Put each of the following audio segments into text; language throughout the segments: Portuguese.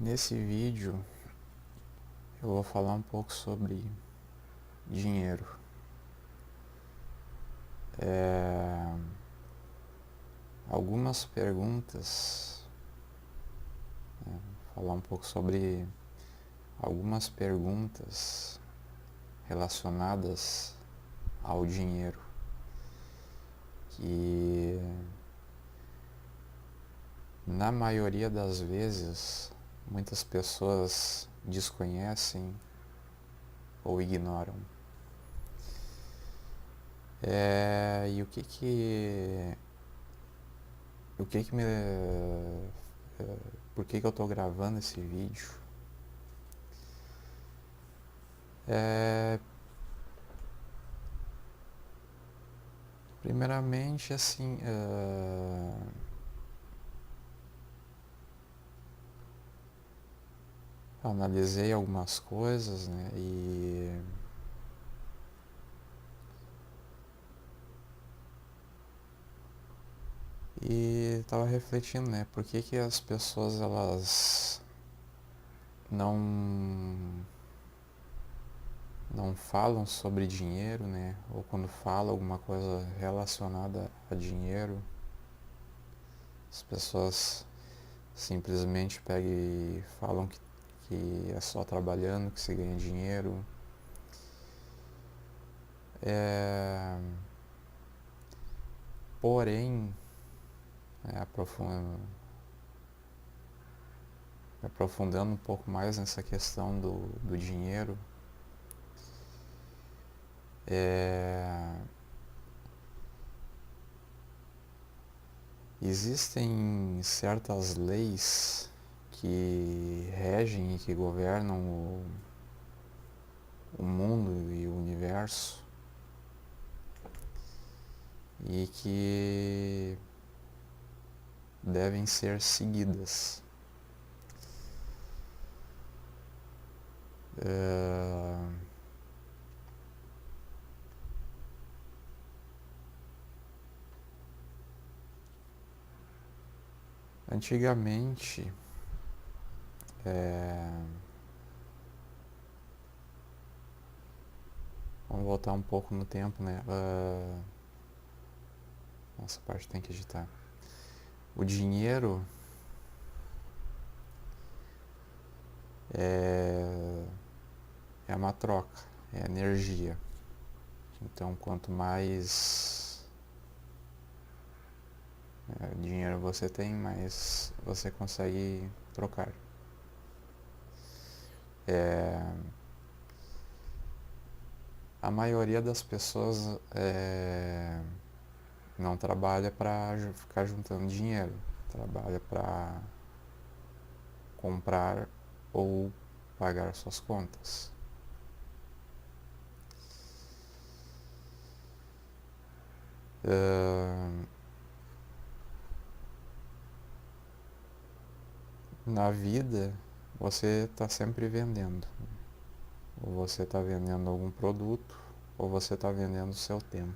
Nesse vídeo eu vou falar um pouco sobre dinheiro. Algumas perguntas, falar um pouco sobre algumas perguntas relacionadas ao dinheiro que na maioria das vezes muitas pessoas desconhecem ou ignoram. E por que eu estou gravando esse vídeo? Primeiramente, assim, analisei algumas coisas, né, e estava refletindo, né, por que as pessoas elas não falam sobre dinheiro, né, ou quando falam alguma coisa relacionada a dinheiro, as pessoas simplesmente pegam e falam que é só trabalhando que se ganha dinheiro. Porém, aprofundando um pouco mais nessa questão do dinheiro, existem certas leis que regem e que governam o mundo e o universo e que devem ser seguidas. Antigamente, vamos voltar um pouco no tempo, né? Essa parte tem que editar. O dinheiro é uma troca, é energia. Então, quanto mais dinheiro você tem, mais você consegue trocar. A maioria das pessoas não trabalha para ficar juntando dinheiro, trabalha para comprar ou pagar suas contas. Na vida, você está sempre vendendo. Ou você está vendendo algum produto, ou você está vendendo o seu tempo.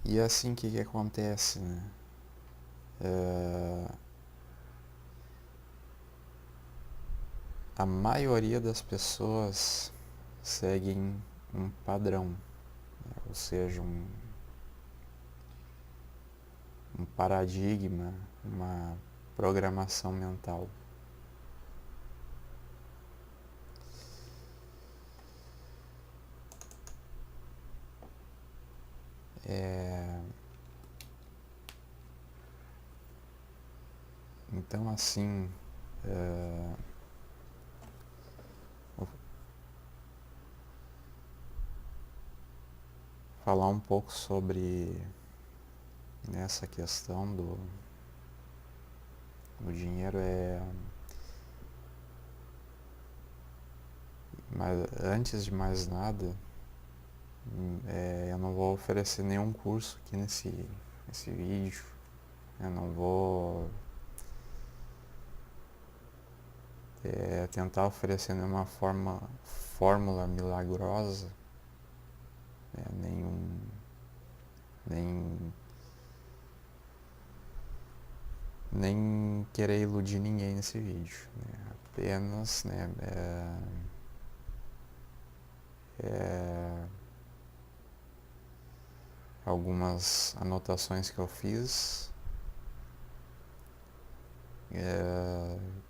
E assim, o que acontece, né? A maioria das pessoas seguem um padrão, né? Ou seja, um paradigma, uma programação mental. Então, assim, vou falar um pouco sobre essa questão do dinheiro. Mas antes de mais nada, eu não vou oferecer nenhum curso aqui nesse vídeo. Eu não vou tentar oferecer nenhuma fórmula milagrosa, nenhum nem querer iludir ninguém nesse vídeo, né? Apenas, né, algumas anotações que eu fiz,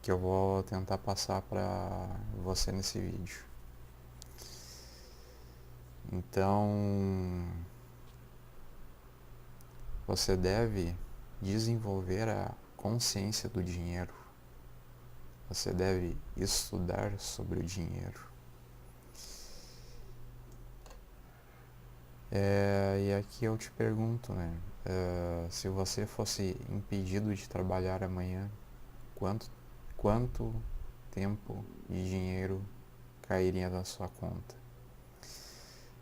que eu vou tentar passar para você nesse vídeo. Então, você deve desenvolver a consciência do dinheiro. Você deve estudar sobre o dinheiro. E aqui eu te pergunto, né? Se você fosse impedido de trabalhar amanhã, quanto tempo de dinheiro cairia na sua conta?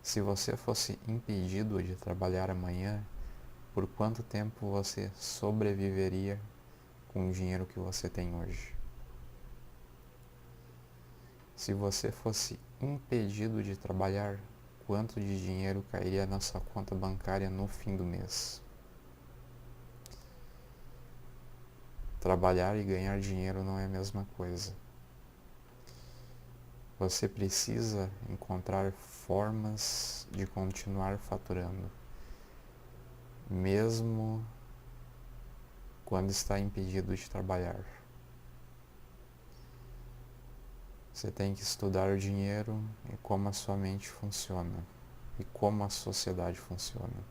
Se você fosse impedido de trabalhar amanhã, por quanto tempo você sobreviveria com o dinheiro que você tem hoje? Se você fosse impedido de trabalhar, quanto de dinheiro cairia na sua conta bancária no fim do mês? Trabalhar e ganhar dinheiro não é a mesma coisa. Você precisa encontrar formas de continuar faturando, mesmo quando está impedido de trabalhar. Você tem que estudar o dinheiro e como a sua mente funciona e como a sociedade funciona.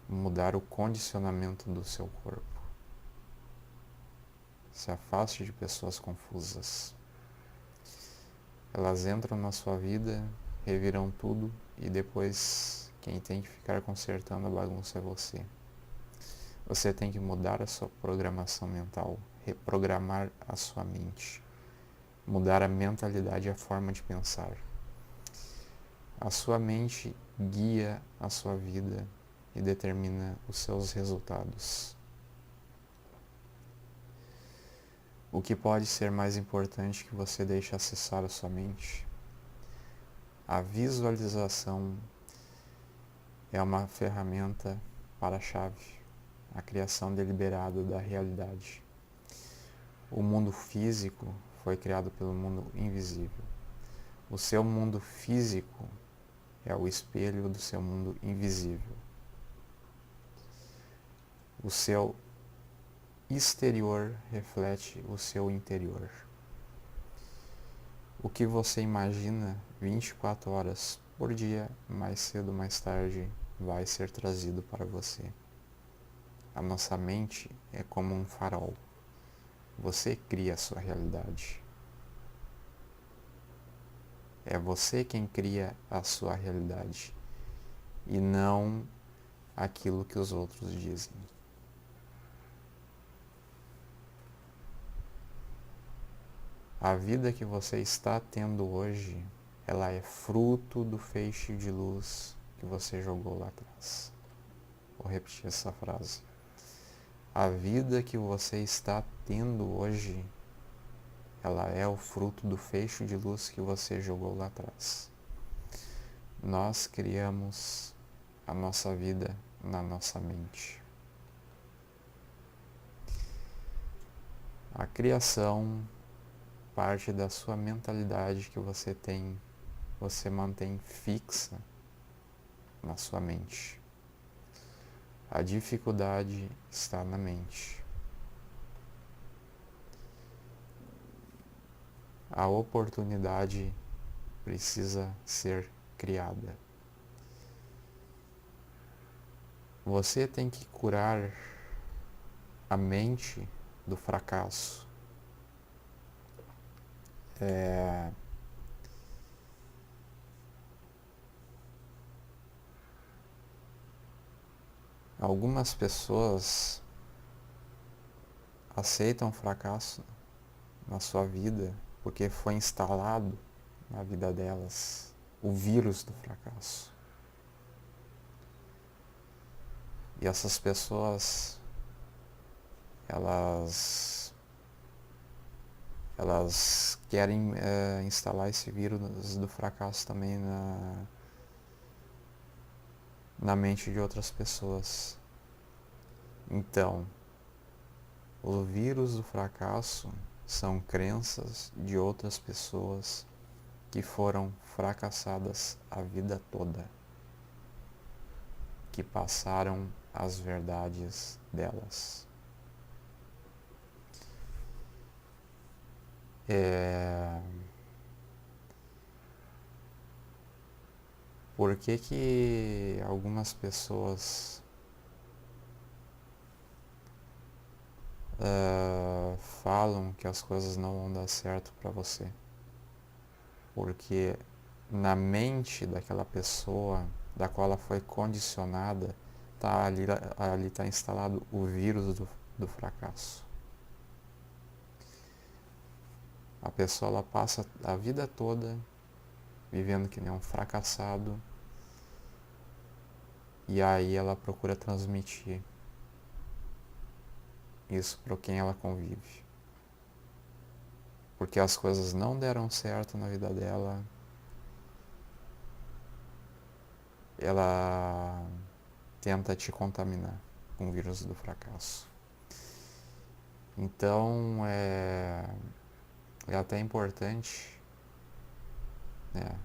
Mudar o condicionamento do seu corpo. Se afaste de pessoas confusas. Elas entram na sua vida, reviram tudo e depois quem tem que ficar consertando a bagunça é você. Você tem que mudar a sua programação mental, reprogramar a sua mente, mudar a mentalidade e a forma de pensar. A sua mente guia a sua vida e determina os seus resultados. O que pode ser mais importante que você deixe acessar a sua mente? A visualização é uma ferramenta para a chave, a criação deliberada da realidade. O mundo físico foi criado pelo mundo invisível. O seu mundo físico é o espelho do seu mundo invisível. O seu exterior reflete o seu interior. O que você imagina 24 horas por dia, mais cedo ou mais tarde, vai ser trazido para você. A nossa mente é como um farol. Você cria a sua realidade. É você quem cria a sua realidade e não aquilo que os outros dizem. A vida que você está tendo hoje, ela é fruto do feixe de luz que você jogou lá atrás. Vou repetir essa frase. A vida que você está tendo hoje, ela é o fruto do feixe de luz que você jogou lá atrás. Nós criamos a nossa vida na nossa mente. A criação parte da sua mentalidade que você mantém fixa na sua mente. A dificuldade está na mente. A oportunidade precisa ser criada. Você tem que curar a mente do fracasso. Algumas pessoas aceitam o fracasso na sua vida porque foi instalado na vida delas o vírus do fracasso. E essas pessoas, elas querem instalar esse vírus do fracasso também na mente de outras pessoas. Então, o vírus do fracasso são crenças de outras pessoas que foram fracassadas a vida toda, que passaram as verdades delas. Por que algumas pessoas falam que as coisas não vão dar certo para você? Porque na mente daquela pessoa da qual ela foi condicionada, ali tá instalado o vírus do fracasso. A pessoa ela passa a vida toda vivendo que nem um fracassado, e aí ela procura transmitir isso para quem ela convive. Porque as coisas não deram certo na vida dela, ela tenta te contaminar com o vírus do fracasso. Então é até importante, né,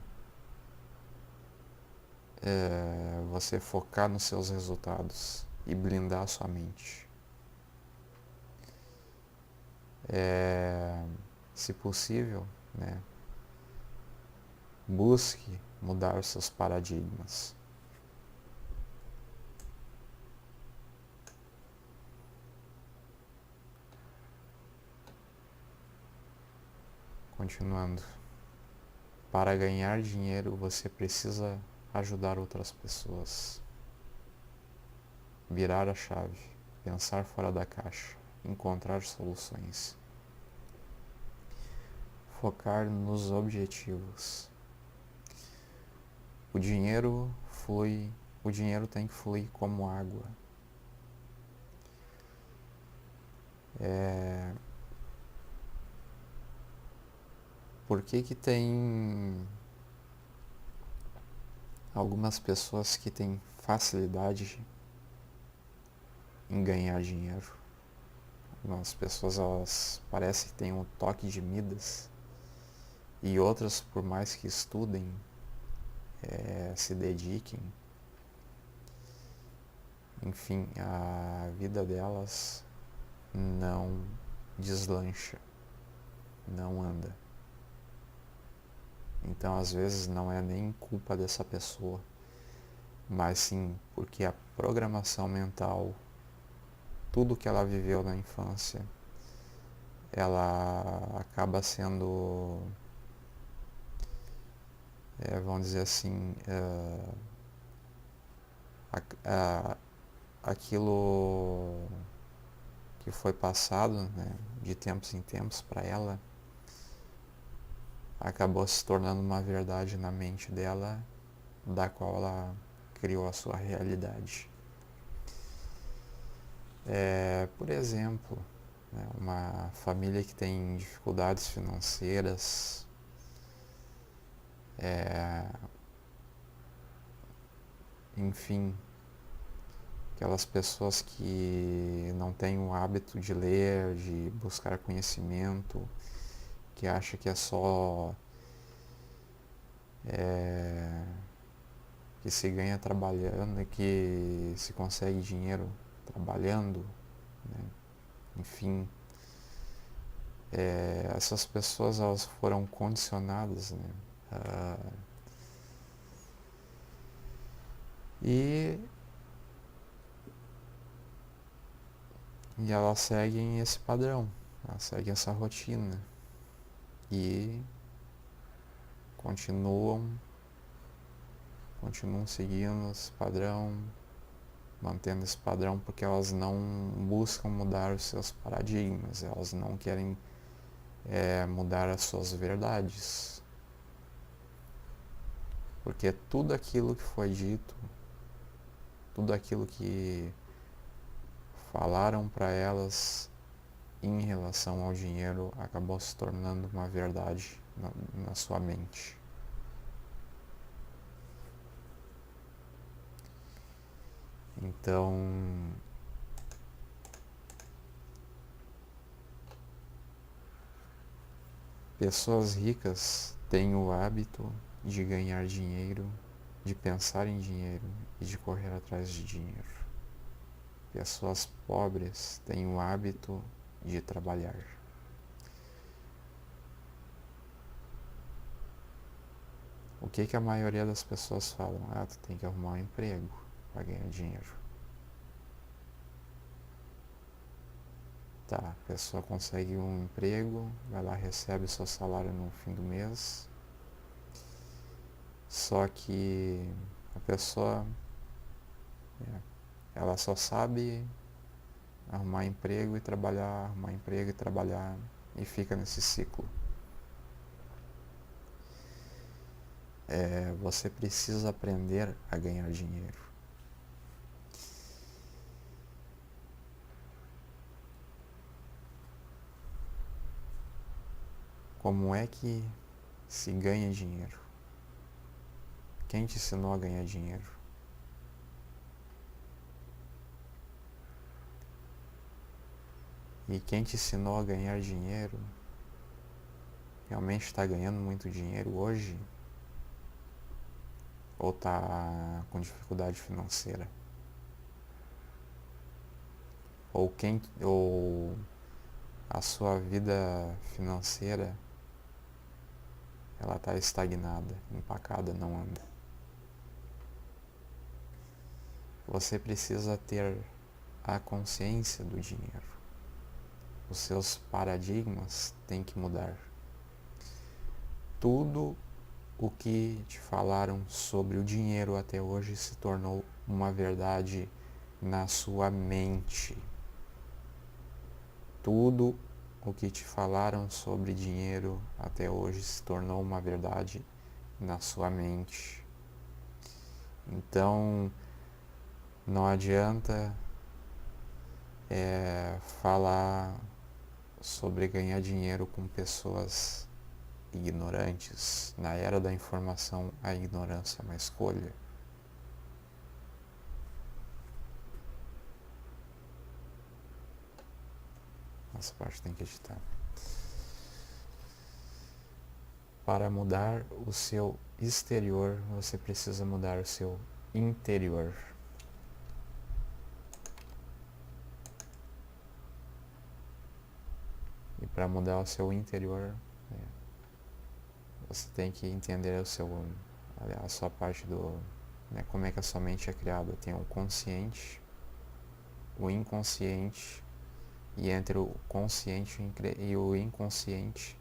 você focar nos seus resultados e blindar a sua mente. Se possível, né, busque mudar os seus paradigmas. Continuando. Para ganhar dinheiro, você precisa ajudar outras pessoas. Virar a chave, pensar fora da caixa, encontrar soluções. Focar nos objetivos. O dinheiro tem que fluir como água. Por que tem algumas pessoas que têm facilidade em ganhar dinheiro? Algumas pessoas, elas parecem que têm um toque de Midas, e outras, por mais que estudem, se dediquem, enfim, a vida delas não deslancha, não anda. Então, às vezes, não é nem culpa dessa pessoa, mas sim porque a programação mental, tudo que ela viveu na infância, ela acaba sendo, vamos dizer assim, aquilo que foi passado, né, de tempos em tempos para ela, acabou se tornando uma verdade na mente dela, da qual ela criou a sua realidade. Por exemplo, né, uma família que tem dificuldades financeiras, enfim, aquelas pessoas que não têm o hábito de ler, de buscar conhecimento, que acha que é só que se ganha trabalhando, que se consegue dinheiro trabalhando, né? Enfim, essas pessoas, elas foram condicionadas, né? E elas seguem esse padrão, elas seguem essa rotina e continuam seguindo esse padrão, mantendo esse padrão, porque elas não buscam mudar os seus paradigmas, elas não querem mudar as suas verdades. Porque tudo aquilo que foi dito, tudo aquilo que falaram para elas em relação ao dinheiro, acabou se tornando uma verdade na sua mente. Então, pessoas ricas têm o hábito de ganhar dinheiro, de pensar em dinheiro e de correr atrás de dinheiro. Pessoas pobres têm o hábito de trabalhar. O que a maioria das pessoas falam? Ah, tu tem que arrumar um emprego para ganhar dinheiro. Tá, a pessoa consegue um emprego, vai lá, recebe o seu salário no fim do mês. Só que a pessoa, ela só sabe arrumar emprego e trabalhar, arrumar emprego e trabalhar, e fica nesse ciclo. Você precisa aprender a ganhar dinheiro. Como é que se ganha dinheiro? Quem te ensinou a ganhar dinheiro? E quem te ensinou a ganhar dinheiro realmente está ganhando muito dinheiro hoje? Ou está com dificuldade financeira? Ou a sua vida financeira ela está estagnada, empacada, não anda? Você precisa ter a consciência do dinheiro. Os seus paradigmas têm que mudar. Tudo o que te falaram sobre o dinheiro até hoje se tornou uma verdade na sua mente. Tudo o que te falaram sobre dinheiro até hoje se tornou uma verdade na sua mente. Então, não adianta falar sobre ganhar dinheiro com pessoas ignorantes. Na era da informação, a ignorância é uma escolha. Essa parte tem que editar. Para mudar o seu exterior, você precisa mudar o seu interior. E para mudar o seu interior, você tem que entender a sua parte do... como é que a sua mente é criada. Tem o consciente, o inconsciente, e entre o consciente e o inconsciente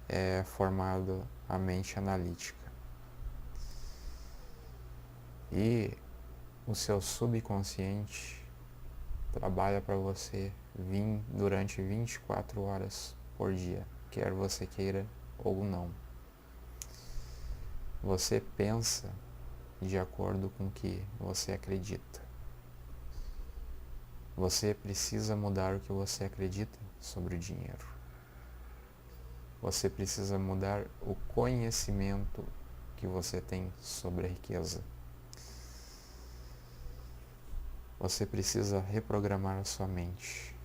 é formado a mente analítica. E o seu subconsciente trabalha para você durante 24 horas por dia, quer você queira ou não. Você pensa de acordo com o que você acredita. Você precisa mudar o que você acredita sobre o dinheiro. Você precisa mudar o conhecimento que você tem sobre a riqueza. Você precisa reprogramar a sua mente.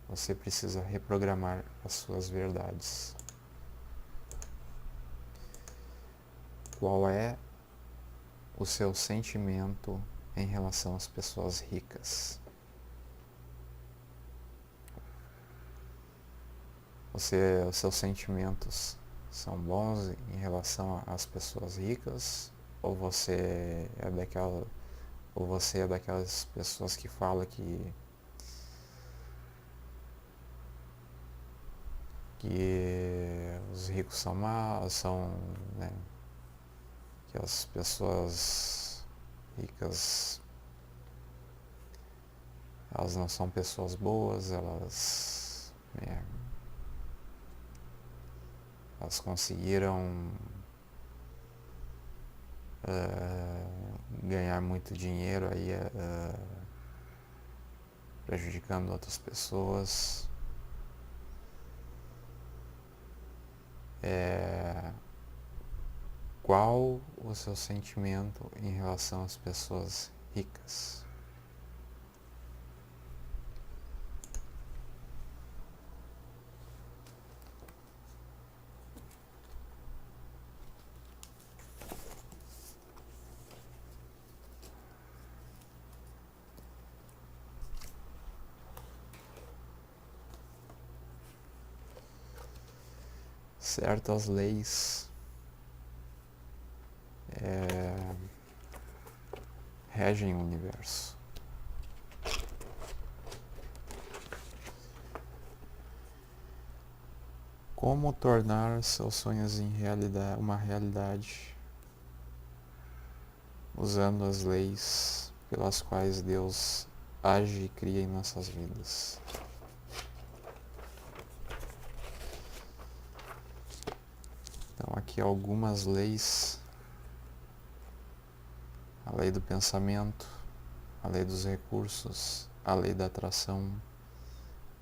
Você precisa reprogramar as suas verdades. Qual é o seu sentimento em relação às pessoas ricas? Os seus sentimentos são bons em relação às pessoas ricas? Ou você é daquelas pessoas que fala que os ricos são maus, né, que as pessoas ricas elas não são pessoas boas, elas conseguiram ganhar muito dinheiro aí prejudicando outras pessoas. Qual o seu sentimento em relação às pessoas ricas. Certas leis regem o universo. Como tornar seus sonhos uma realidade usando as leis pelas quais Deus age e cria em nossas vidas. Então aqui algumas leis: a lei do pensamento, a lei dos recursos, a lei da atração,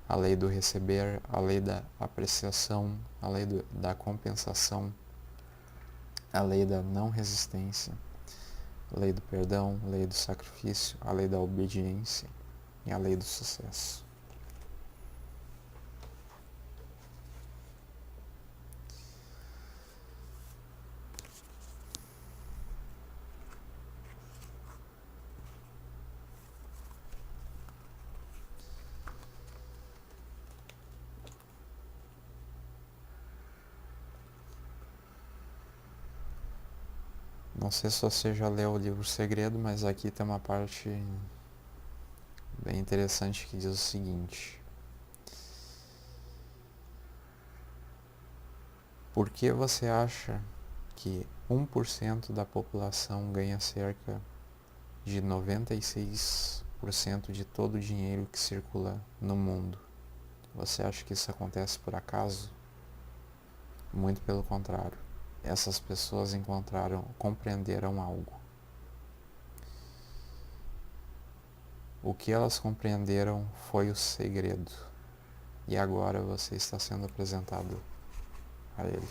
a lei do receber, a lei da apreciação, a lei da compensação, a lei da não resistência, a lei do perdão, a lei do sacrifício, a lei da obediência e a lei do sucesso. Não sei se você já leu o livro Segredo, mas aqui tem uma parte bem interessante que diz o seguinte: por que você acha que 1% da população ganha cerca de 96% de todo o dinheiro que circula no mundo? Você acha que isso acontece por acaso? Muito pelo contrário. Essas pessoas compreenderam algo. O que elas compreenderam foi o segredo. E agora você está sendo apresentado a ele.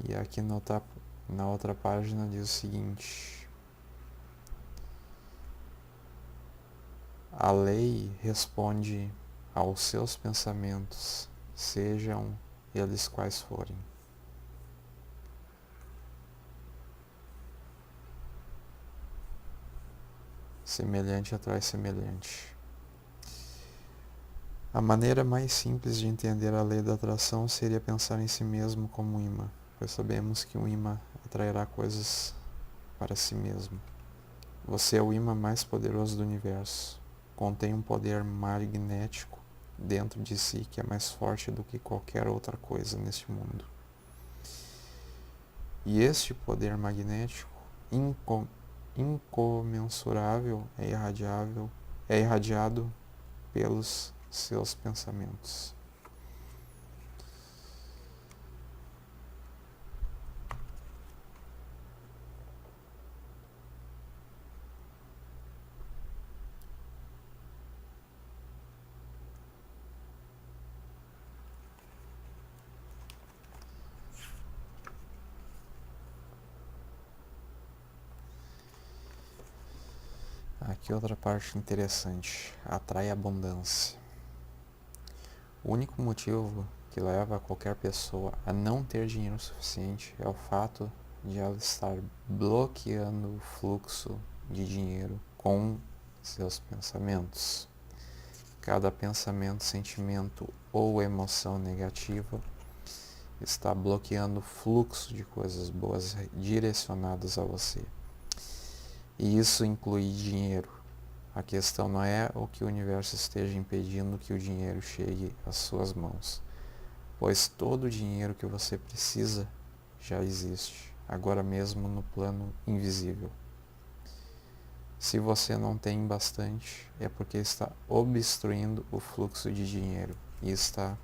E aqui na outra página diz o seguinte: a lei responde aos seus pensamentos, sejam eles quais forem. Semelhante atrai semelhante. A maneira mais simples de entender a lei da atração seria pensar em si mesmo como um imã, pois sabemos que um imã atrairá coisas para si mesmo. Você é o imã mais poderoso do universo. Contém um poder magnético dentro de si que é mais forte do que qualquer outra coisa neste mundo. E este poder magnético incomensurável é irradiado pelos seus pensamentos. Aqui outra parte interessante: atrai abundância. O único motivo que leva qualquer pessoa a não ter dinheiro suficiente é o fato de ela estar bloqueando o fluxo de dinheiro com seus pensamentos. Cada pensamento, sentimento ou emoção negativa está bloqueando o fluxo de coisas boas direcionadas a você. E isso inclui dinheiro. A questão não é o que o universo esteja impedindo que o dinheiro chegue às suas mãos, pois todo o dinheiro que você precisa já existe, agora mesmo no plano invisível. Se você não tem bastante, é porque está obstruindo o fluxo de dinheiro e está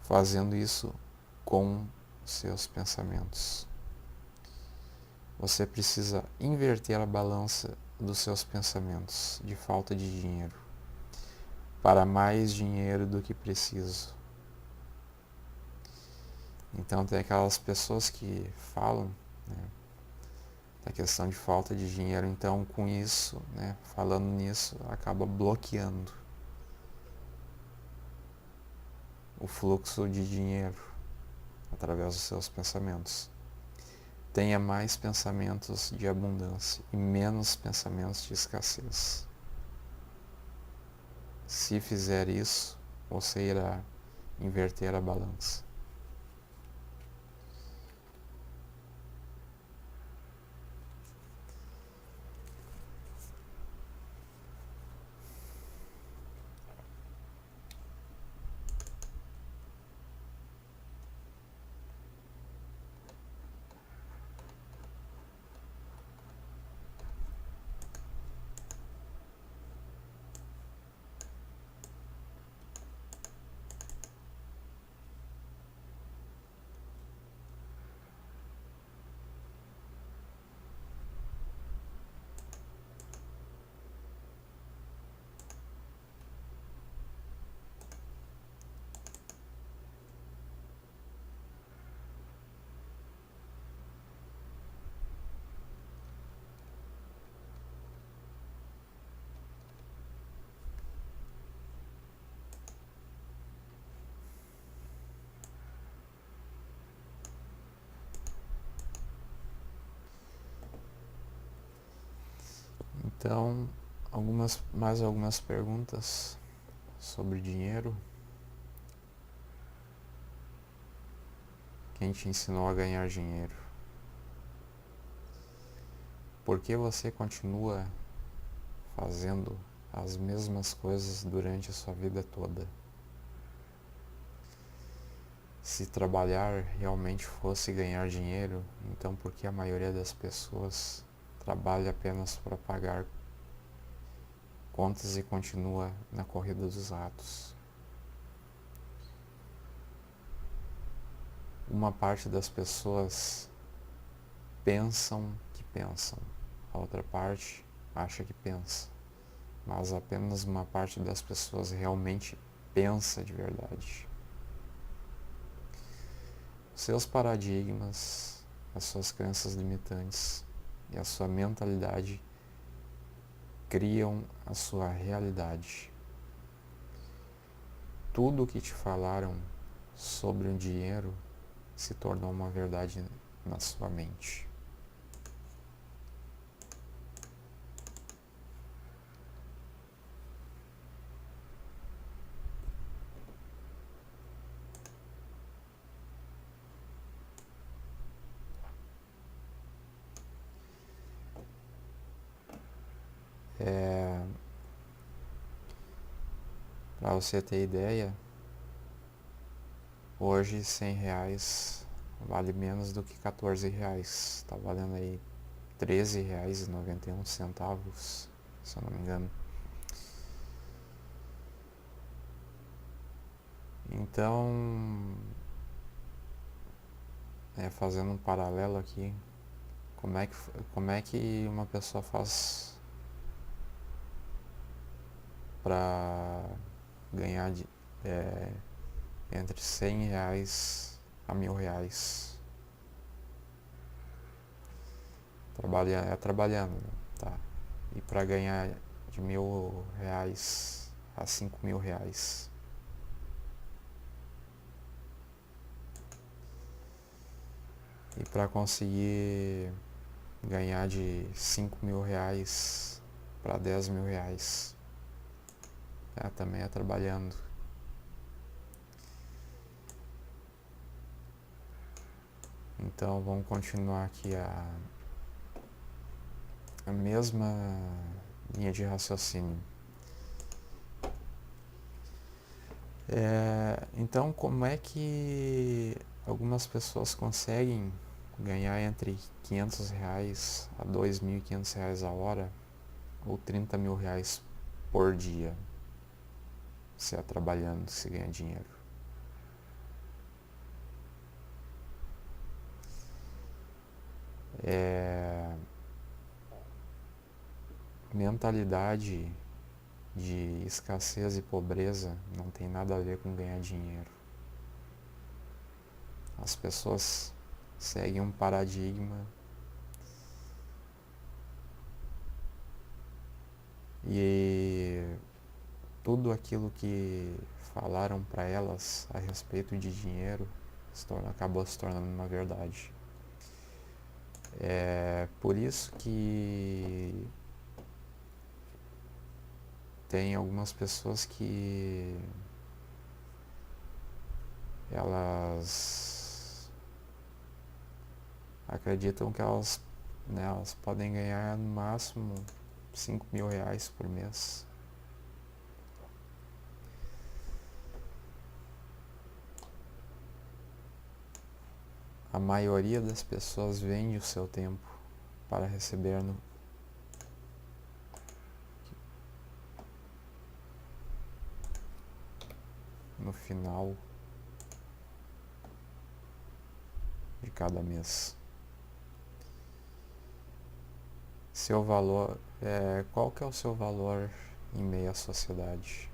fazendo isso com seus pensamentos. Você precisa inverter a balança dos seus pensamentos de falta de dinheiro para mais dinheiro do que preciso. Então tem aquelas pessoas que falam, né, da questão de falta de dinheiro, então com isso, né, falando nisso, acaba bloqueando o fluxo de dinheiro através dos seus pensamentos. Tenha mais pensamentos de abundância e menos pensamentos de escassez. Se fizer isso, você irá inverter a balança. Então, mais algumas perguntas sobre dinheiro. Quem te ensinou a ganhar dinheiro? Por que você continua fazendo as mesmas coisas durante a sua vida toda? Se trabalhar realmente fosse ganhar dinheiro, então por que a maioria das pessoas trabalha apenas para pagar contas e continua na corrida dos ratos? Uma parte das pessoas pensam que pensam, a outra parte acha que pensa, mas apenas uma parte das pessoas realmente pensa de verdade. Seus paradigmas, as suas crenças limitantes e a sua mentalidade criam a sua realidade. Tudo o que te falaram sobre o dinheiro se tornou uma verdade na sua mente. Para você ter ideia, hoje R$ 100 vale menos do que R$ 14. Está valendo aí R$ 13,91, se eu não me engano. Então, fazendo um paralelo aqui, como é que uma pessoa faz para ganhar entre R$ 100 a R$ 1.000? Trabalhando, tá? E para ganhar de R$ 1.000 a R$ 5.000? E para conseguir ganhar de R$ 5.000 para R$ 10.000, também é trabalhando. Então vamos continuar aqui a mesma linha de raciocínio. Então, como é que algumas pessoas conseguem ganhar entre R$ 500 a R$ 2.500 a hora ou R$ 30.000 por dia, se trabalhando, se ganha dinheiro? Mentalidade de escassez e pobreza não tem nada a ver com ganhar dinheiro. as pessoas seguem um paradigma e tudo aquilo que falaram para elas a respeito de dinheiro acabou se tornando uma verdade. É por isso que tem algumas pessoas que elas acreditam que elas podem ganhar no máximo 5 mil reais por mês. A maioria das pessoas vende o seu tempo para receber no final de cada mês. Seu valor, qual que é o seu valor em meio à sociedade?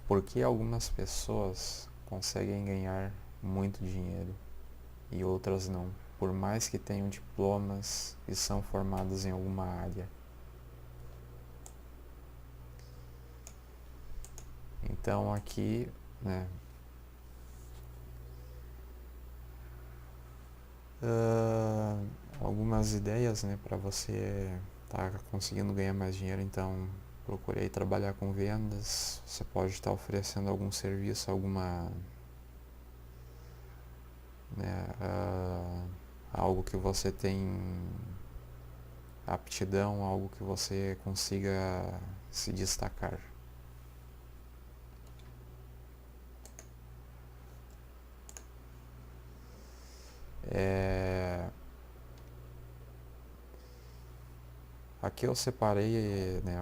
Por que algumas pessoas conseguem ganhar muito dinheiro e outras não, por mais que tenham diplomas e são formadas em alguma área? Então aqui, né, algumas ideias, né, para você estar conseguindo ganhar mais dinheiro. Então procurei trabalhar com vendas. Você pode estar oferecendo algum serviço, alguma, né, algo que você tem aptidão, algo que você consiga se destacar. Aqui eu separei, né,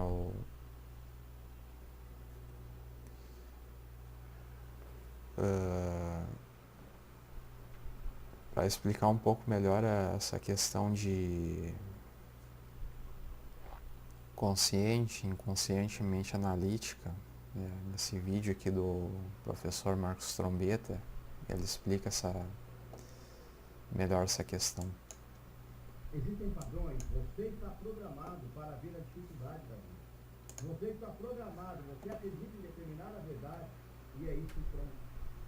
para explicar um pouco melhor essa questão de consciente, inconscientemente analítica, né, nesse vídeo aqui do professor Marcos Trombetta, ele explica melhor essa questão. Existem padrões, você está programado para ver a dificuldade da vida. Você está programado, você acredita em determinada verdade e é isso pronto.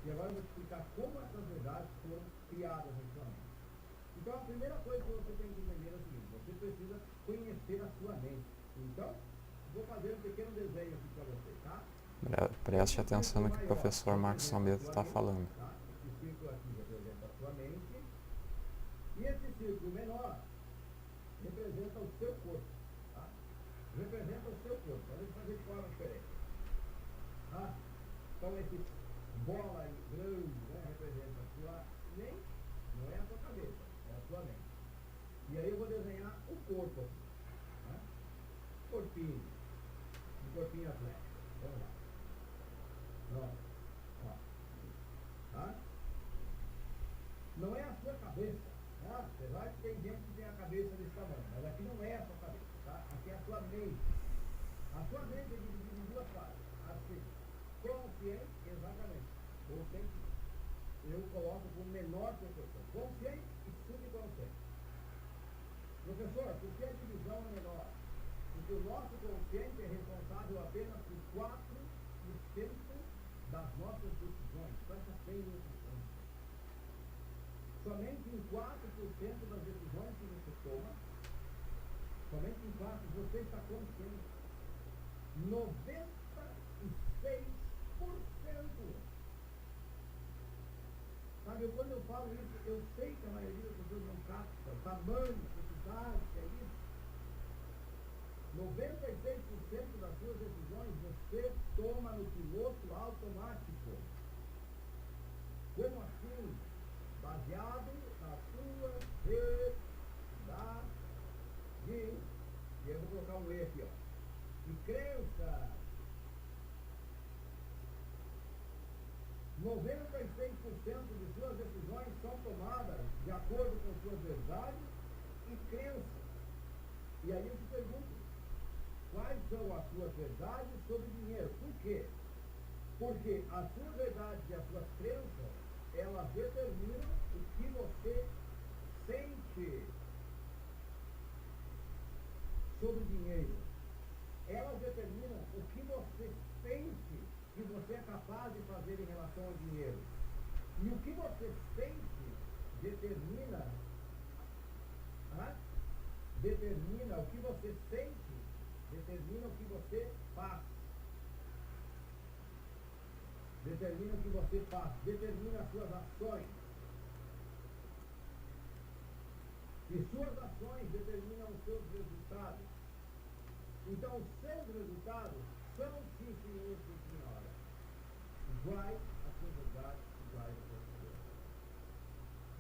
E agora eu vou te explicar como essas verdades foram criadas em sua mente. Então a primeira coisa que você tem que entender é o seguinte: você precisa conhecer a sua mente. Então, vou fazer um pequeno desenho aqui para você, tá? Preste atenção no que o professor Marcos Trombetta está falando. Tá? Esse círculo aqui representa a sua mente e esse círculo menor representa o seu corpo, tá? Representa o seu corpo. Pode fazer de forma diferente, tá? Então esse bola grande, né, representa a sua mente, não é a sua cabeça, é a sua mente. E aí eu vou desenhar o corpo aqui, né? Corpinho, um corpinho atlético. Vamos lá. Pronto. Ó. Tá? Não é a sua cabeça. Apesar que tem gente que tem a cabeça desse tamanho, mas aqui não é a sua cabeça, tá? Aqui é a sua mente. A sua mente é dividida em duas partes. Assim, consciente, exatamente. Ou sempre, eu coloco com menor proporção. Consciente e subconsciente. Professor, por que a divisão é menor? Porque o nosso consciente é responsável apenas por 4% das nossas decisões. Presta bem nisso. Somente em 4% das decisões que você toma, somente em 4% você está consciente. 96%, sabe, quando eu falo isso, eu sei que a maioria das pessoas não capta o tamanho, a quantidade que é isso. 96% das suas decisões você toma no piloto automático. Como assim? Baseado na sua verdade. E eu vou colocar um E aqui, ó. E crença. 96% de suas decisões são tomadas de acordo com suas verdades e crenças. E aí eu te pergunto, quais são as suas verdades sobre dinheiro? Por quê? Porque as suas verdades e as suas crenças, elas determinam o que você sente sobre o dinheiro. Elas determinam o que você sente que você é capaz de fazer em relação ao dinheiro. E o que você sente determina o que você sente, determina o que você faz. Determina o que você faz, determina as suas ações. E suas ações determinam os seus resultados. Então, os seus resultados são, sim, senhor e senhora, iguais às suas verdades, iguais às suas crenças.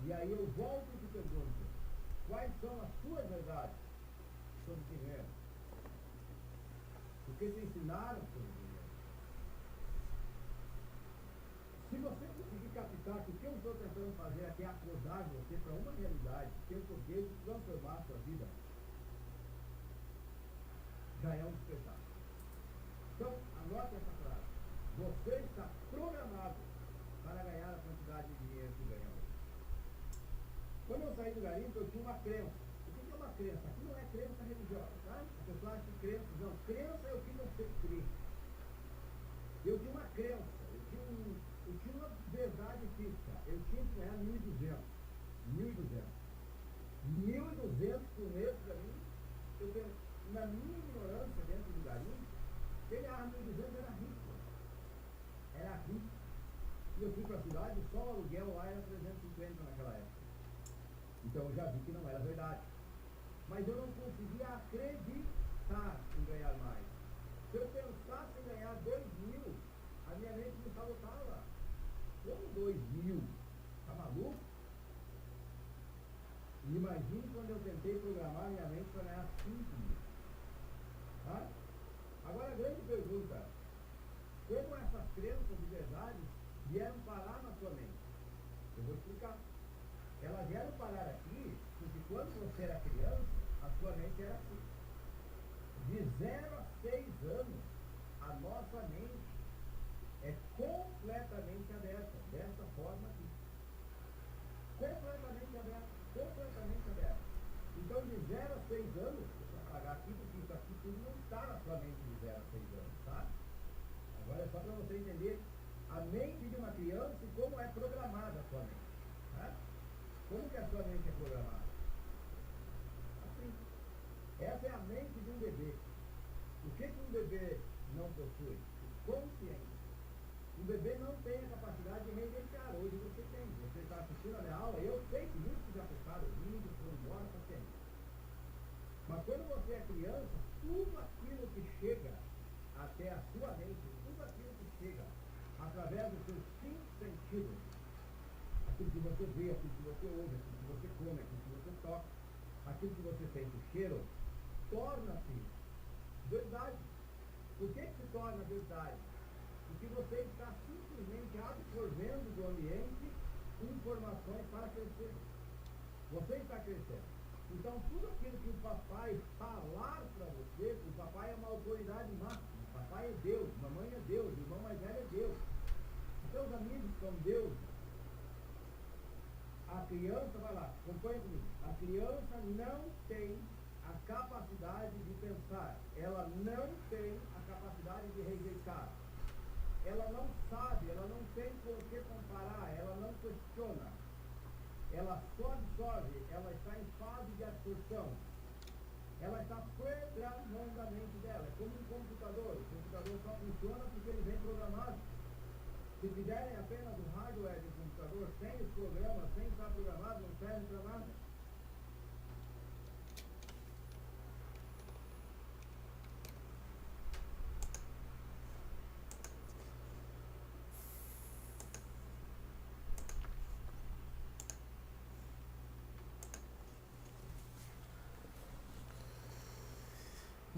E aí eu volto e te pergunto, quais são as suas verdades sobre dinheiro? O que te ensinaram sobre dinheiro? Se você conseguir captar que o que eu estou tentando fazer aqui é acordar você para uma realidade, que eu poder transformar a sua vida, já é um despertar. Então, anote essa frase. Você está programado para ganhar a quantidade de dinheiro que ganha hoje. Quando eu saí do garimpo, eu tinha uma crença. O que é uma crença? Aqui não é crença religiosa, tá? A pessoa acha que crença, não. Crença é o que você crê. Eu tinha uma crença, eu tinha uma verdade fixa. Eu tinha que ganhar 1.200. 1.200 por mês para mim. Eu tenho, na minha ignorância dentro do garimpo, ganhar 1.200 era rico. Era rico. E eu fui para a cidade, só o aluguel lá era 350 naquela época. Então eu já vi que não era verdade. Mas eu não conseguia acreditar em ganhar mais. Se eu pensasse em ganhar 2.000, a minha mente me sabotava. Como 2.000? Tá maluco? E imagine quando eu tentei programar minha mente para ganhar 5.000. Tá? Agora a grande pergunta, como essas crenças de verdade vieram parar na sua mente? Eu vou explicar. Elas vieram parar aqui porque quando você era criança, a sua mente era assim. De 0 a 6 anos, a nossa mente é completamente aberta, dessa forma aqui. Completamente aberta, completamente aberta. Então, de 0 a 6 anos, deixa eu apagar aqui, porque isso aqui tudo não está na sua mente de 0 a 6 anos, tá? Agora é só para você entender a mente de uma criança e como é programada a sua mente, tá? Como que a sua mente é programada? Assim. Essa é a mente de um bebê. O que um bebê não possui? Consciência. O bebê não tem a capacidade de rejeitar. Hoje você tem. Você está assistindo a minha aula, eu sei que muitos já fecharam o vídeo, foram embora, está tendo. Mas quando você é criança, tudo aquilo que chega até a sua mente, tudo aquilo que chega através dos seus 5 sentidos, aquilo que você vê, aquilo que você ouve, aquilo que você come, aquilo que você toca, aquilo que você sente o cheiro, torna-se verdade. Por que se torna verdade? Porque você está simplesmente absorvendo do ambiente informações para crescer. Você está crescendo. Então, tudo aquilo que o papai falar para você, o papai é uma autoridade máxima. O papai é Deus, mamãe é Deus, o irmão mais velho é Deus. Os seus amigos são Deus. A criança, vai lá, acompanha comigo. A criança não tem a capacidade de pensar. Ela não tem a capacidade de rejeitar. Ela não sabe, ela não tem com o que comparar, ela não questiona. Ela só absorve, ela está em fase de absorção. Ela está programando a mente dela. É como um computador. O computador só funciona porque ele vem programado. Se fizerem apenas o hardware do computador, sem os programas, sem estar programado, não serve para nada.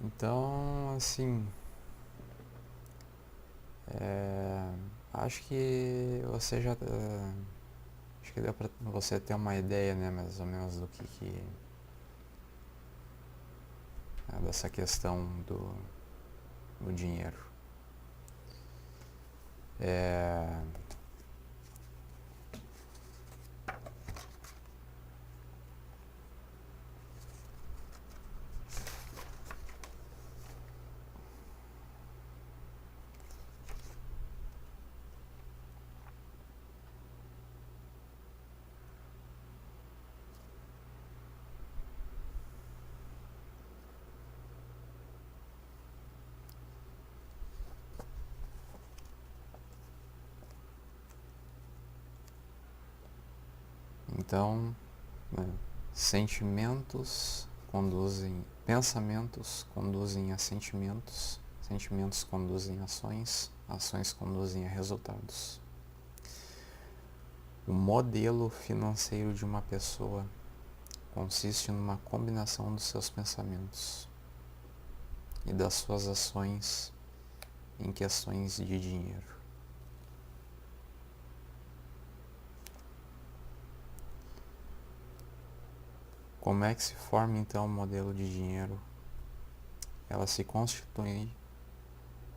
Então, assim, acho que você já, acho que deu pra você ter uma ideia, né, mais ou menos do que dessa questão do dinheiro. É... Então, né, pensamentos conduzem a sentimentos, sentimentos conduzem a ações, ações conduzem a resultados. O modelo financeiro de uma pessoa consiste numa combinação dos seus pensamentos e das suas ações em questões de dinheiro. Como é que se forma então o modelo de dinheiro? Ela se constitui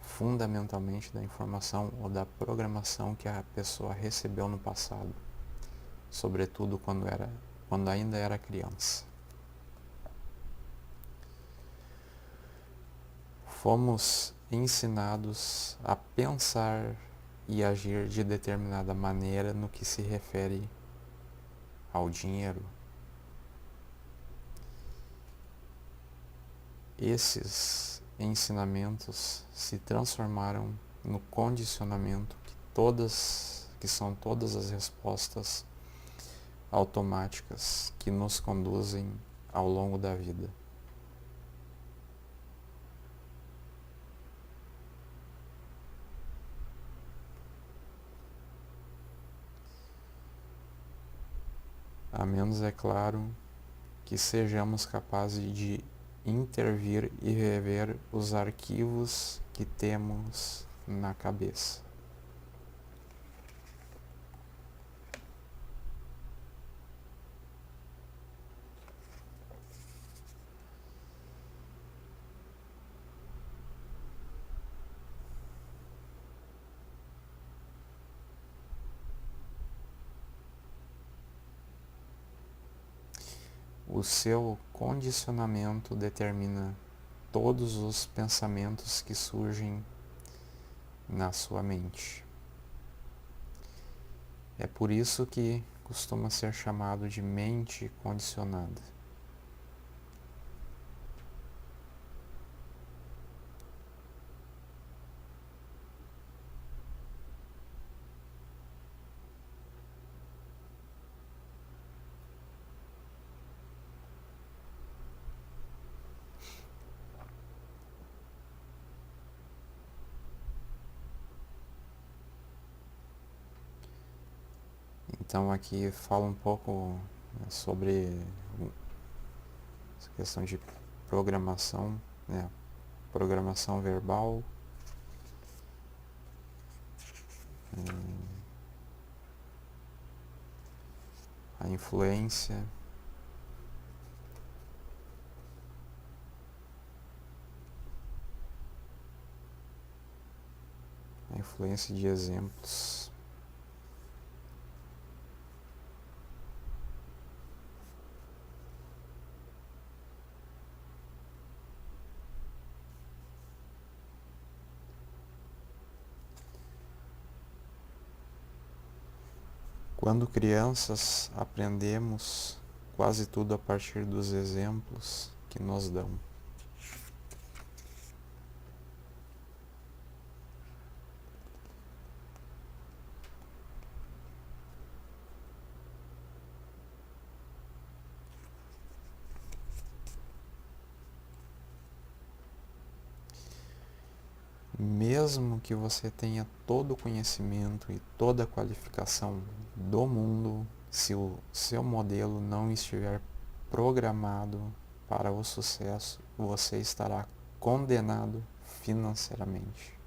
fundamentalmente da informação ou da programação que a pessoa recebeu no passado, sobretudo quando ainda era criança. Fomos ensinados a pensar e agir de determinada maneira no que se refere ao dinheiro. Esses ensinamentos se transformaram no condicionamento que são todas as respostas automáticas que nos conduzem ao longo da vida. A menos, é claro, que sejamos capazes de intervir e rever os arquivos que temos na cabeça. O seu condicionamento determina todos os pensamentos que surgem na sua mente. É por isso que costuma ser chamado de mente condicionada. Então aqui fala um pouco sobre essa questão de programação, né? Programação verbal, a influência, de exemplos. Quando crianças, aprendemos quase tudo a partir dos exemplos que nos dão. Mesmo que você tenha todo o conhecimento e toda a qualificação do mundo, se o seu modelo não estiver programado para o sucesso, você estará condenado financeiramente.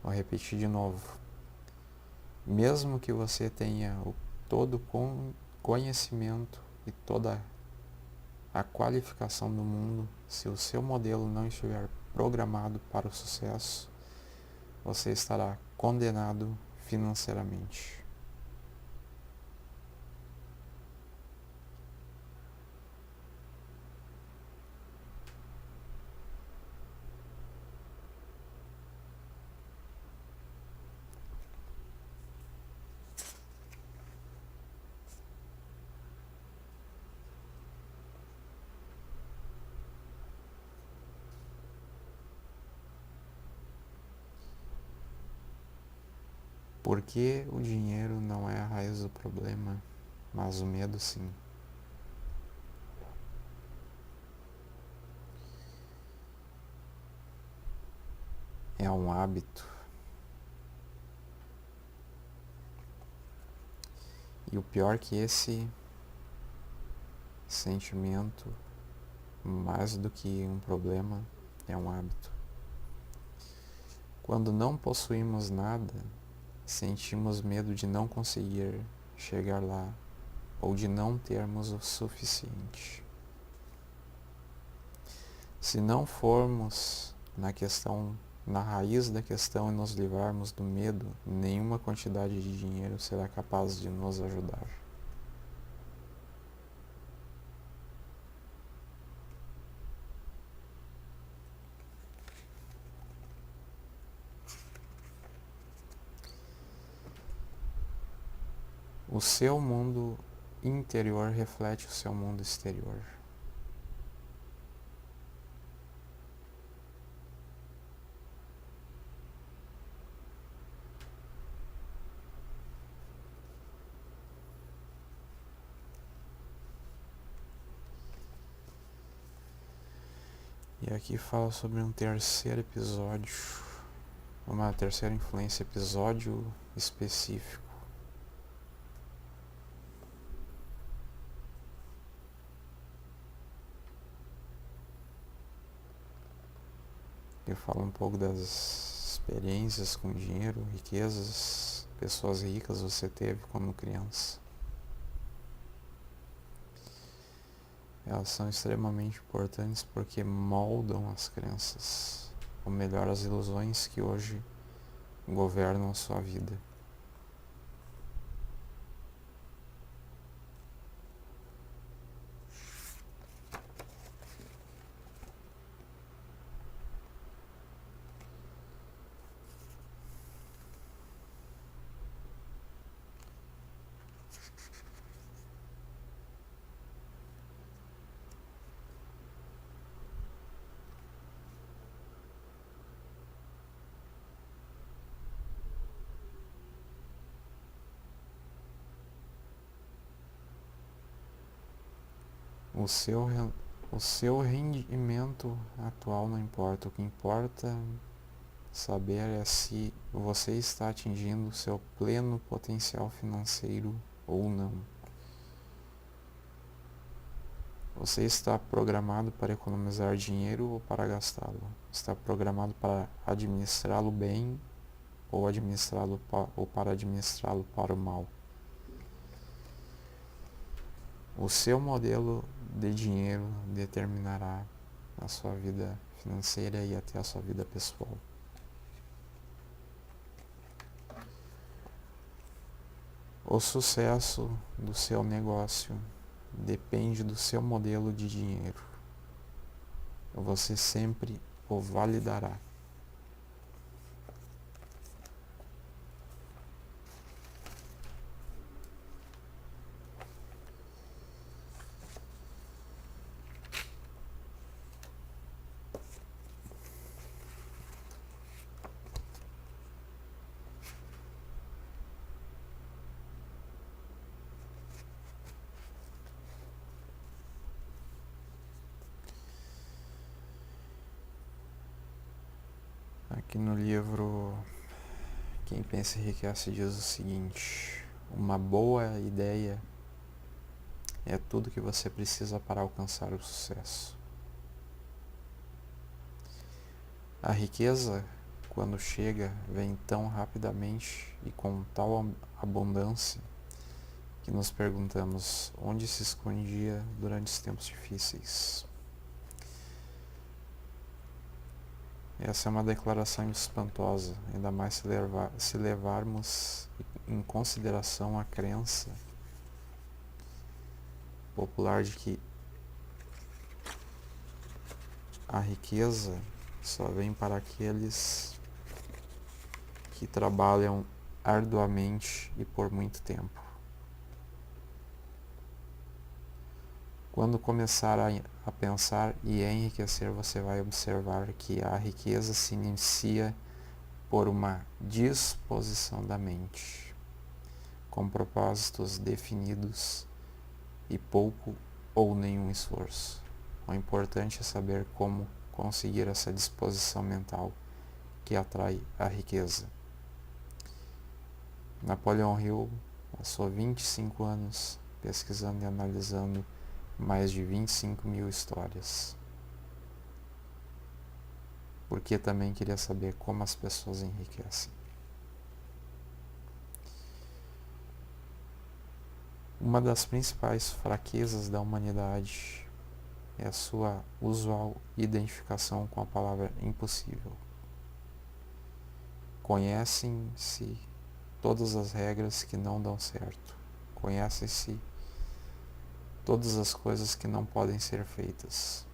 Vou repetir de novo. Mesmo que você tenha todo o conhecimento e toda a qualificação do mundo, se o seu modelo não estiver programado para o sucesso, você estará condenado financeiramente. Porque o dinheiro não é a raiz do problema, mas o medo sim. É um hábito. E o pior que esse sentimento, mais do que um problema, é um hábito. Quando não possuímos nada, sentimos medo de não conseguir chegar lá ou de não termos o suficiente. Se não formos na raiz da questão e nos livrarmos do medo, nenhuma quantidade de dinheiro será capaz de nos ajudar. O seu mundo interior reflete o seu mundo exterior. E aqui fala sobre um terceiro episódio, uma terceira influência, episódio específico. Eu falo um pouco das experiências com dinheiro, riquezas, pessoas ricas você teve quando criança. Elas são extremamente importantes porque moldam as crenças, ou melhor, as ilusões que hoje governam a sua vida. O seu rendimento atual não importa. O que importa saber é se você está atingindo o seu pleno potencial financeiro ou não. Você está programado para economizar dinheiro ou para gastá-lo? Está programado para administrá-lo bem ou para administrá-lo para o mal? O seu modelo de dinheiro determinará a sua vida financeira e até a sua vida pessoal. O sucesso do seu negócio depende do seu modelo de dinheiro. Você sempre o validará. Aqui no livro Quem Pensa Enriquece diz o seguinte: uma boa ideia é tudo que você precisa para alcançar o sucesso. A riqueza, quando chega, vem tão rapidamente e com tal abundância que nos perguntamos onde se escondia durante os tempos difíceis. essa é uma declaração espantosa, ainda mais se levarmos em consideração a crença popular de que a riqueza só vem para aqueles que trabalham arduamente e por muito tempo. Quando começar a pensar e enriquecer, você vai observar que a riqueza se inicia por uma disposição da mente, com propósitos definidos e pouco ou nenhum esforço. O importante é saber como conseguir essa disposição mental que atrai a riqueza. Napoleon Hill passou 25 anos pesquisando e analisando mais de 25.000 histórias, porque também queria saber como as pessoas enriquecem. Uma das principais fraquezas da humanidade é a sua usual identificação com a palavra impossível. Conhecem-se todas as regras que não dão certo. Conhecem-se todas as coisas que não podem ser feitas.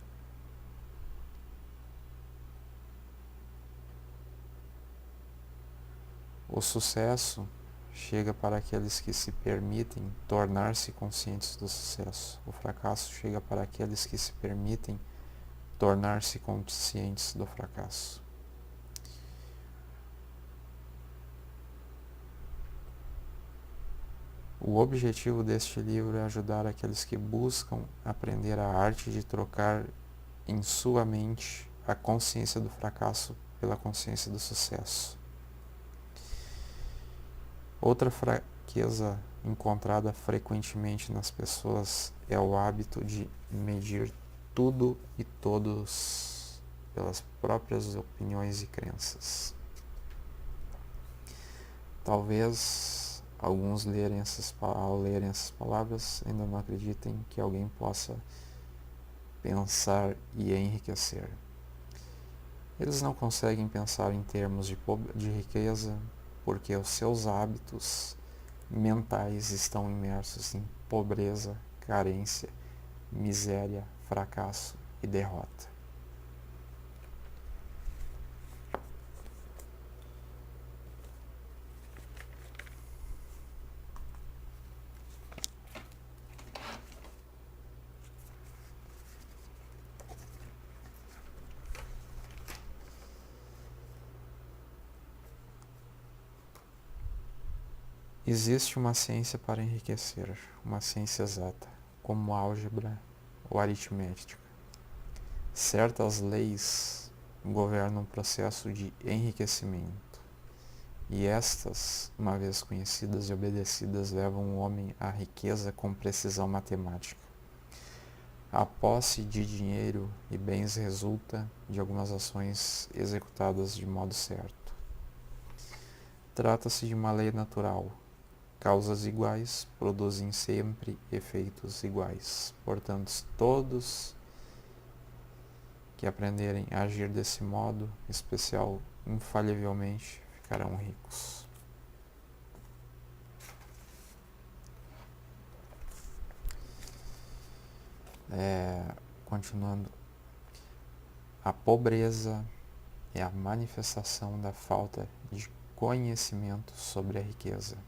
O sucesso chega para aqueles que se permitem tornar-se conscientes do sucesso. O fracasso chega para aqueles que se permitem tornar-se conscientes do fracasso. O objetivo deste livro é ajudar aqueles que buscam aprender a arte de trocar em sua mente a consciência do fracasso pela consciência do sucesso. Outra fraqueza encontrada frequentemente nas pessoas é o hábito de medir tudo e todos pelas próprias opiniões e crenças. Talvez alguns ao lerem essas palavras ainda não acreditem que alguém possa pensar e enriquecer. Eles não conseguem pensar em termos de riqueza porque os seus hábitos mentais estão imersos em pobreza, carência, miséria, fracasso e derrota. Existe uma ciência para enriquecer, uma ciência exata, como álgebra ou aritmética. Certas leis governam o processo de enriquecimento, e estas, uma vez conhecidas e obedecidas, levam o homem à riqueza com precisão matemática. A posse de dinheiro e bens resulta de algumas ações executadas de modo certo. Trata-se de uma lei natural. Causas iguais produzem sempre efeitos iguais. Portanto, todos que aprenderem a agir desse modo especial, infalivelmente, ficarão ricos. Continuando, a pobreza é a manifestação da falta de conhecimento sobre a riqueza.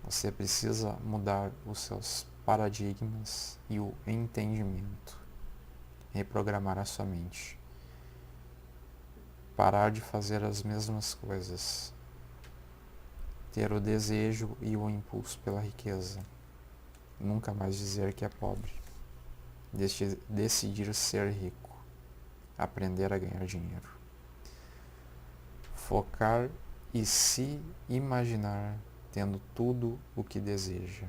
Você precisa mudar os seus paradigmas e o entendimento, reprogramar a sua mente, parar de fazer as mesmas coisas, ter o desejo e o impulso pela riqueza, nunca mais dizer que é pobre, decidir ser rico, aprender a ganhar dinheiro, focar e se imaginar tendo tudo o que deseja.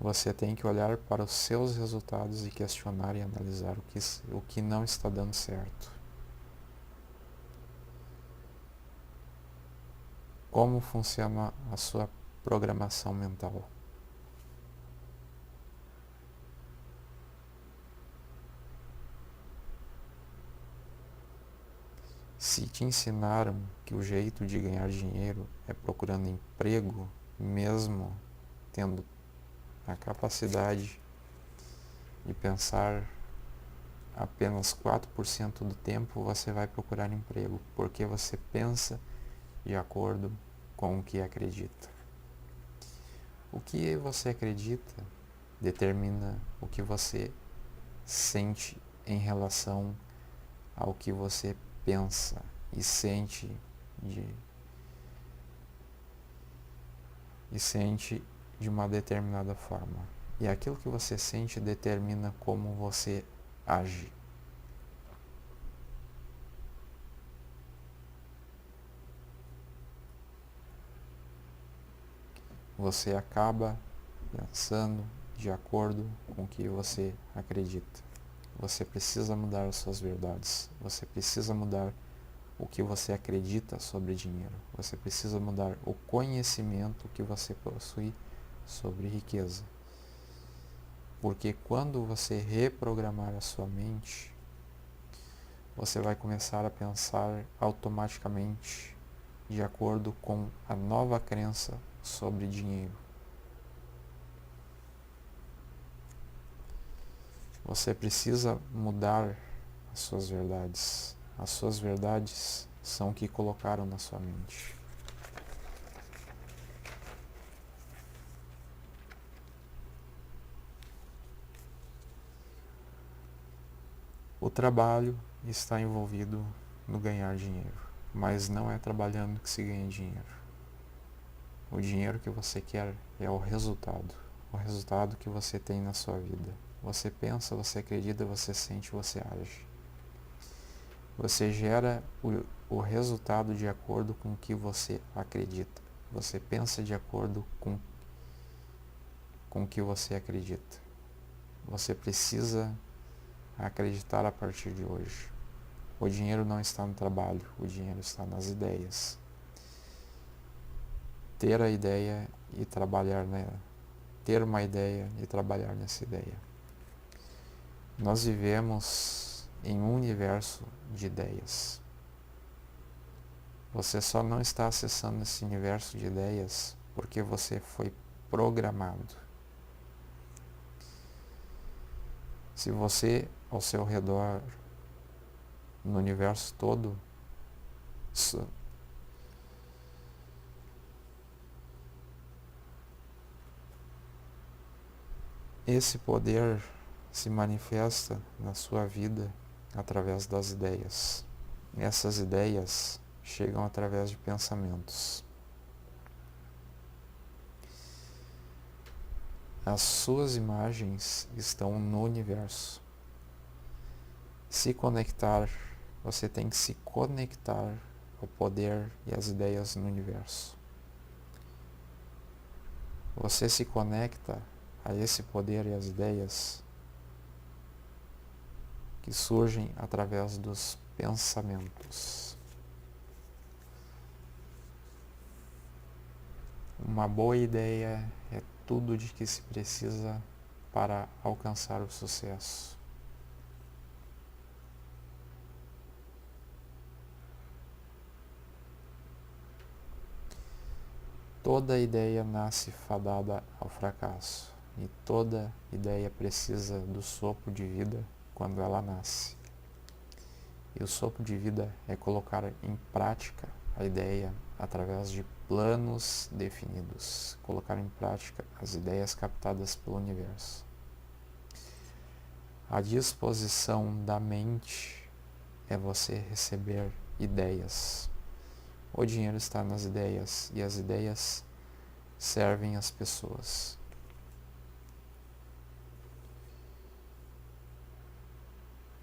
você tem que olhar para os seus resultados e questionar e analisar o que não está dando certo. Como funciona a sua programação mental? Se te ensinaram que o jeito de ganhar dinheiro é procurando emprego, mesmo tendo a capacidade de pensar apenas 4% do tempo você vai procurar emprego, porque você pensa de acordo com o que acredita. O que você acredita determina o que você sente em relação ao que você pensa e sente de uma determinada forma. E aquilo que você sente determina como você age. Você acaba pensando de acordo com o que você acredita. Você precisa mudar as suas verdades. Você precisa mudar o que você acredita sobre dinheiro. Você precisa mudar o conhecimento que você possui sobre riqueza. Porque quando você reprogramar a sua mente, você vai começar a pensar automaticamente de acordo com a nova crença sobre dinheiro. Você precisa mudar as suas verdades. As suas verdades são o que colocaram na sua mente. O trabalho está envolvido no ganhar dinheiro, mas não é trabalhando que se ganha dinheiro. O dinheiro que você quer é o resultado que você tem na sua vida. Você pensa, você acredita, você sente, você age. Você gera o resultado de acordo com o que você acredita. Você pensa de acordo com o que você acredita. Você precisa acreditar a partir de hoje. O dinheiro não está no trabalho, o dinheiro está nas ideias. Ter a ideia e trabalhar nela. Ter uma ideia e trabalhar nessa ideia. Nós vivemos em um universo de ideias. Você só não está acessando esse universo de ideias porque você foi programado. Se você, ao seu redor, no universo todo, esse poder se manifesta na sua vida através das ideias. Essas ideias chegam através de pensamentos. As suas imagens estão no universo. Se conectar, você tem que se conectar ao poder e às ideias no universo. Você se conecta a esse poder e as ideias que surgem através dos pensamentos. Uma boa ideia é tudo de que se precisa para alcançar o sucesso. Toda ideia nasce fadada ao fracasso, e toda ideia precisa do sopro de vida quando ela nasce. E o sopro de vida é colocar em prática a ideia através de planos definidos, colocar em prática as ideias captadas pelo universo. A disposição da mente é você receber ideias. O dinheiro está nas ideias e as ideias servem as pessoas.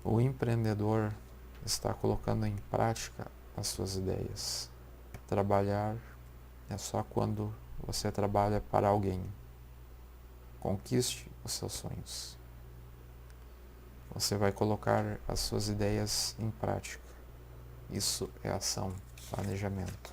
O empreendedor está colocando em prática as suas ideias. Trabalhar é só quando você trabalha para alguém. Conquiste os seus sonhos. Você vai colocar as suas ideias em prática. Isso é ação, planejamento.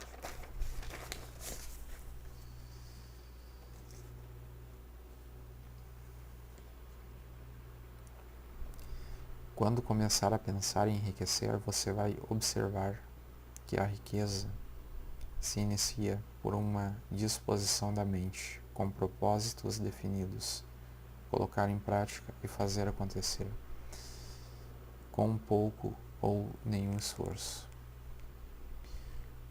Quando começar a pensar em enriquecer, você vai observar que a riqueza se inicia por uma disposição da mente, com propósitos definidos, colocar em prática e fazer acontecer, com pouco ou nenhum esforço.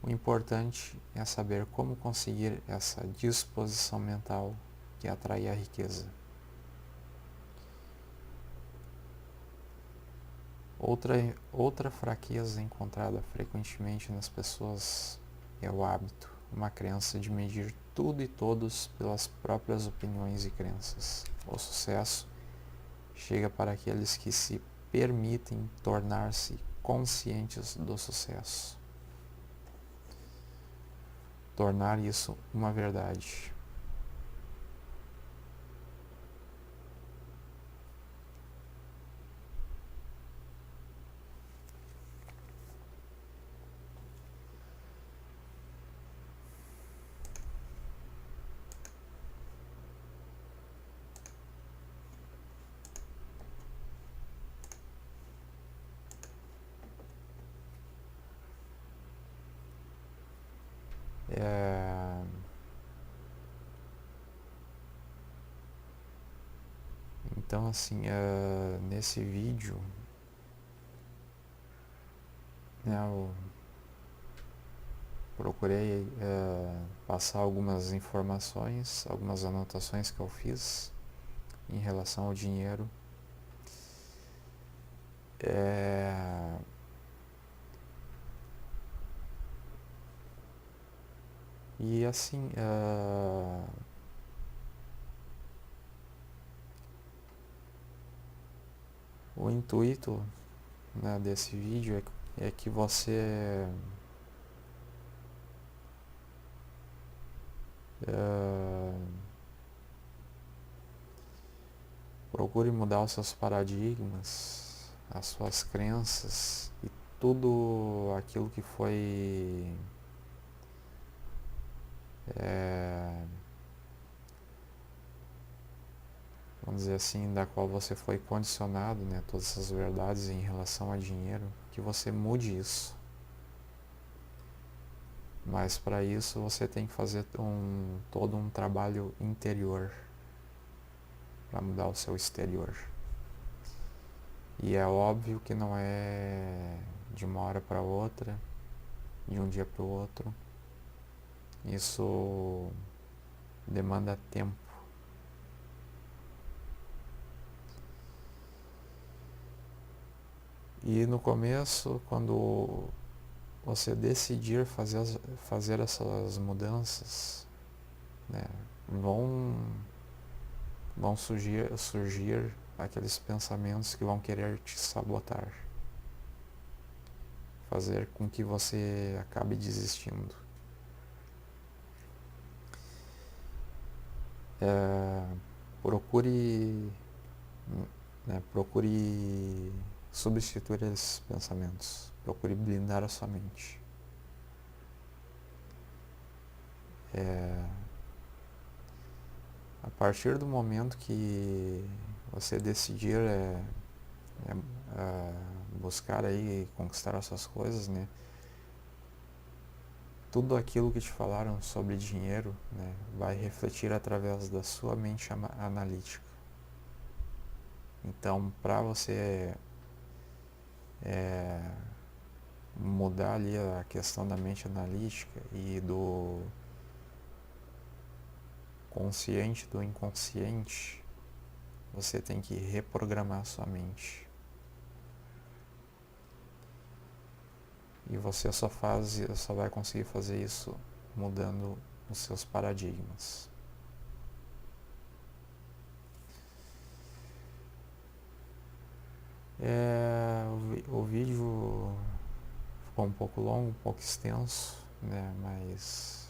O importante é saber como conseguir essa disposição mental que atrai a riqueza. Outra fraqueza encontrada frequentemente nas pessoas é o hábito, uma crença de medir tudo e todos pelas próprias opiniões e crenças. O sucesso chega para aqueles que se permitem tornar-se conscientes do sucesso. Tornar isso uma verdade. Então, assim, nesse vídeo, né, eu procurei passar algumas informações, algumas anotações que eu fiz em relação ao dinheiro. E assim, o intuito, né, desse vídeo é que você procure mudar os seus paradigmas, as suas crenças e tudo aquilo que foi vamos dizer assim, da qual você foi condicionado, né, todas essas verdades em relação a dinheiro, que você mude isso. Mas para isso você tem que fazer todo um trabalho interior para mudar o seu exterior. E é óbvio que não é de uma hora para outra, de um dia para o outro. Isso demanda tempo. E no começo, quando você decidir fazer essas mudanças, né, vão surgir aqueles pensamentos que vão querer te sabotar, fazer com que você acabe desistindo. Procure substituir esses pensamentos. Procure blindar a sua mente. A partir do momento que você decidir buscar aí conquistar as suas coisas, né? Tudo aquilo que te falaram sobre dinheiro, né, vai refletir através da sua mente analítica. Então, para você mudar ali a questão da mente analítica e do consciente do inconsciente, você tem que reprogramar sua mente. E você só vai conseguir fazer isso mudando os seus paradigmas. O vídeo ficou um pouco longo, um pouco extenso, né? Mas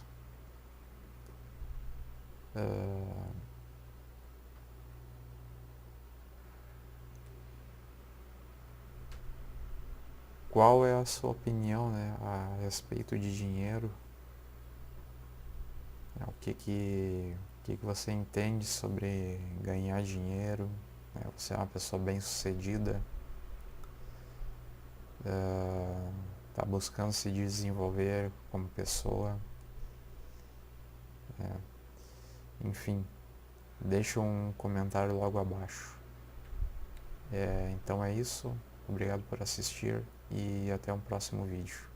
qual é a sua opinião, né, a respeito de dinheiro. O que que você entende sobre ganhar dinheiro, né? Você é uma pessoa bem-sucedida, está buscando se desenvolver como pessoa, enfim, deixa um comentário logo abaixo. Então é isso, obrigado por assistir e até um próximo vídeo.